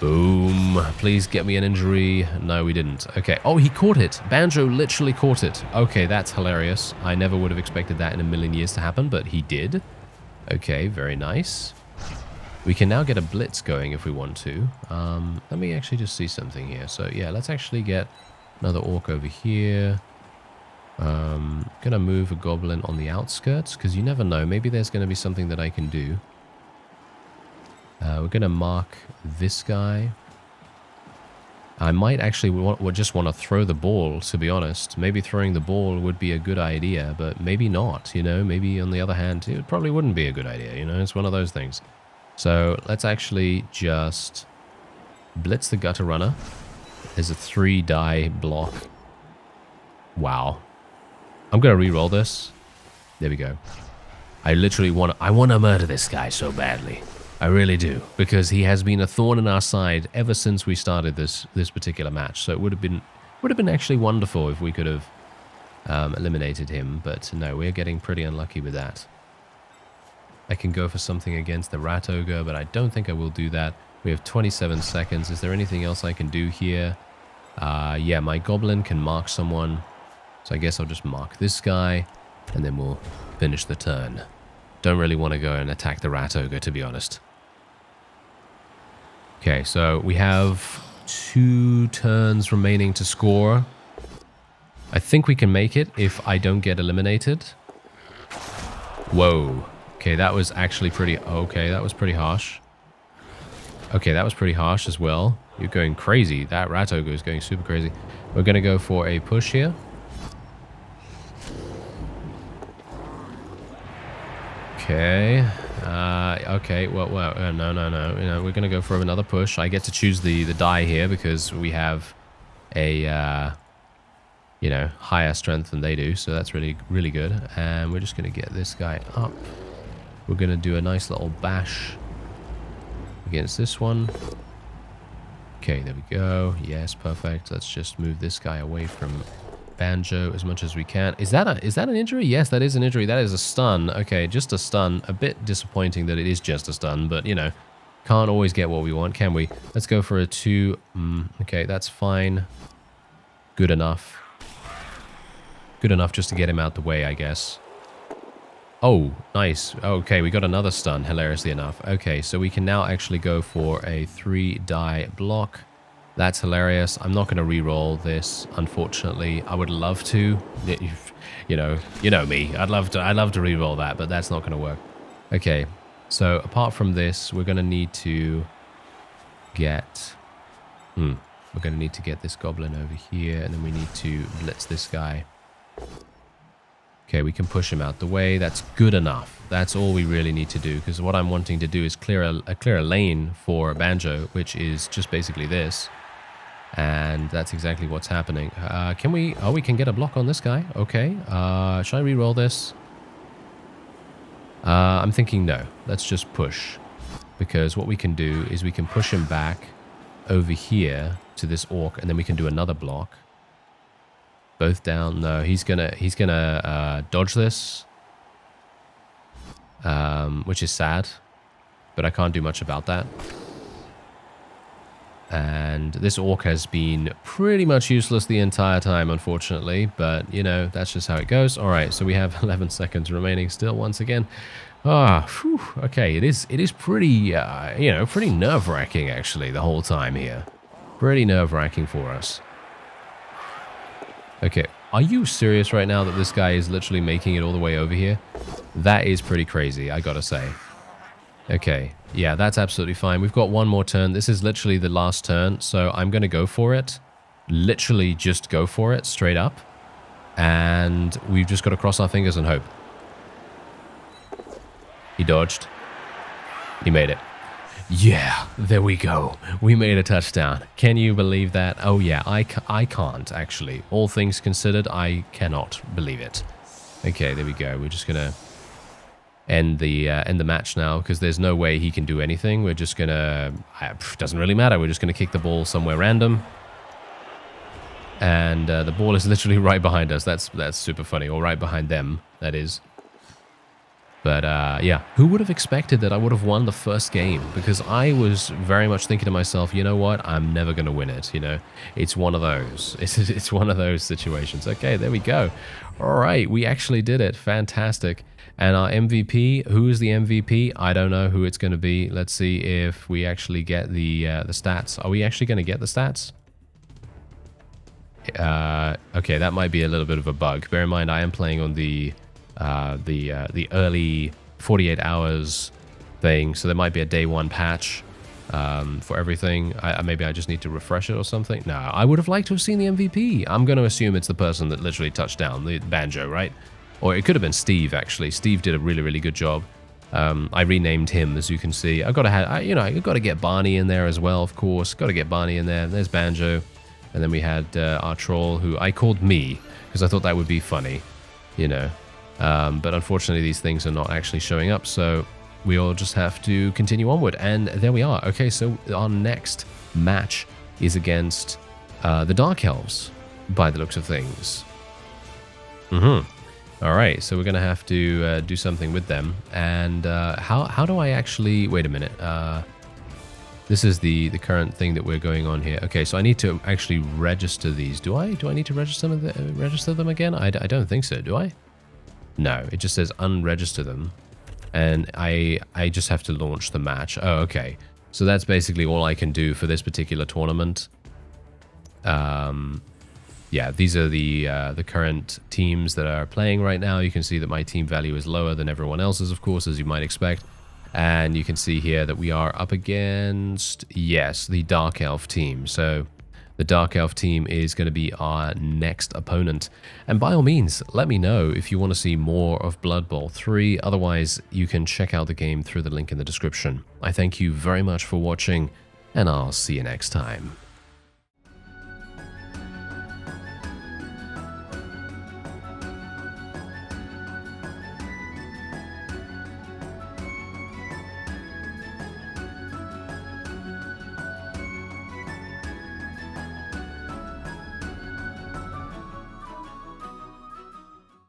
Boom. Please get me an injury. No, we didn't. Okay. Oh, he caught it. Banjo literally caught it. Okay, that's hilarious. I never would have expected that in a million years to happen, but he did. Okay, very nice. We can now get a blitz going if we want to. Let me actually just see something here. So yeah, let's actually get another orc over here. Gonna move a goblin on the outskirts, because you never know. Maybe there's going to be something that I can do. We're going to mark this guy. I might actually just want to throw the ball, to be honest. Maybe throwing the ball would be a good idea, but maybe not, you know. Maybe on the other hand, it probably wouldn't be a good idea, you know. It's one of those things. So let's actually just blitz the gutter runner. There's a 3-die block. Wow. I'm going to re-roll this. There we go. I literally want to murder this guy so badly. I really do, because he has been a thorn in our side ever since we started this particular match. So it would have been actually wonderful if we could have eliminated him, but no, we're getting pretty unlucky with that. I can go for something against the rat ogre, but I don't think I will do that. We have 27 seconds. Is there anything else I can do here? Yeah, my goblin can mark someone, so I guess I'll just mark this guy, and then we'll finish the turn. Don't really want to go and attack the rat ogre, to be honest. Okay, so we have 2 turns remaining to score. I think we can make it if I don't get eliminated. Whoa. Okay, that was actually pretty... Okay, that was pretty harsh. Okay, that was pretty harsh as well. You're going crazy. That rat ogre is going super crazy. We're going to go for a push here. Okay. Okay. Well. No. You know, we're gonna go for another push. I get to choose the die here because we have a you know, higher strength than they do. So that's really good. And we're just gonna get this guy up. We're gonna do a nice little bash against this one. Okay. There we go. Yes. Perfect. Let's just move this guy away from Banjo as much as we can. Is that an injury? Yes, that is an injury. That is a stun. Okay, just a stun. A bit disappointing that it is just a stun, but you know, can't always get what we want, can we? Let's go for a 2. Okay, that's fine. Good enough. Good enough just to get him out the way, I guess. Oh, nice. Okay, we got another stun, hilariously enough. Okay, so we can now actually go for a 3-die block. That's hilarious. I'm not going to re-roll this, unfortunately. I would love to. You know me. I'd love to re-roll that, but that's not going to work. Okay, so apart from this, we're going to need to get... We're going to need to get this goblin over here, and then we need to blitz this guy. Okay, we can push him out the way. That's good enough. That's all we really need to do, because what I'm wanting to do is clear a lane for Banjo, which is just basically this. And that's exactly what's happening. Can we... Oh, we can get a block on this guy. Okay. Should I re-roll this? I'm thinking no. Let's just push. Because what we can do is we can push him back over here to this orc, and then we can do another block. Both down. No, he's gonna dodge this, which is sad, but I can't do much about that. And this orc has been pretty much useless the entire time, unfortunately, but you know, that's just how it goes. All right, so we have 11 seconds remaining still once again. Okay, it is pretty, you know, pretty nerve-wracking actually the whole time here. Pretty nerve-wracking for us. Okay, are you serious right now that this guy is literally making it all the way over here? That is pretty crazy, I gotta say. Okay, yeah, that's absolutely fine. We've got one more turn. This is literally the last turn, so I'm gonna go for it. Literally just go for it, straight up. And we've just got to cross our fingers and hope. He dodged. He made it. Yeah, there we go. We made a touchdown. Can you believe that? Oh yeah, I can't actually. All things considered, I cannot believe it. Okay, there we go. We're just gonna end the match now because there's no way he can do anything. We're just gonna... doesn't really matter. We're just gonna kick the ball somewhere random. And the ball is literally right behind us. That's super funny. Or right behind them, that is. But yeah, who would have expected that I would have won the first game? Because I was very much thinking to myself, you know what? I'm never going to win it, you know? It's one of those. It's one of those situations. Okay, there we go. All right, we actually did it. Fantastic. And our MVP, who is the MVP? I don't know who it's going to be. Let's see if we actually get the stats. Are we actually going to get the stats? Okay, that might be a little bit of a bug. Bear in mind, I am playing on the early 48 hours thing, so there might be a day one patch for everything. Maybe I just need to refresh it or something. No, I would have liked to have seen the MVP. I'm going to assume it's the person that literally touched down, the Banjo, right? Or it could have been Steve, actually. Steve did a really, really good job. I renamed him, as you can see. I've got to get Barney in there as well, of course. Got to get Barney in there. There's Banjo. And then we had our troll, who I called me, because I thought that would be funny, you know. But unfortunately, these things are not actually showing up, so we all just have to continue onward. And there we are. Okay, so our next match is against the Dark Elves, by the looks of things. All right, so we're going to have to do something with them. And how do I actually... Wait a minute. This is the current thing that we're going on here. Okay, so I need to actually register these. Do I need to register them again? I don't think so, do I? No, it just says unregister them. And I just have to launch the match. Oh, okay. So that's basically all I can do for this particular tournament. Yeah, these are the current teams that are playing right now. You can see that my team value is lower than everyone else's, of course, as you might expect. And you can see here that we are up against, yes, the Dark Elf team. So the Dark Elf team is going to be our next opponent. And by all means, let me know if you want to see more of Blood Bowl 3. Otherwise, you can check out the game through the link in the description. I thank you very much for watching, and I'll see you next time.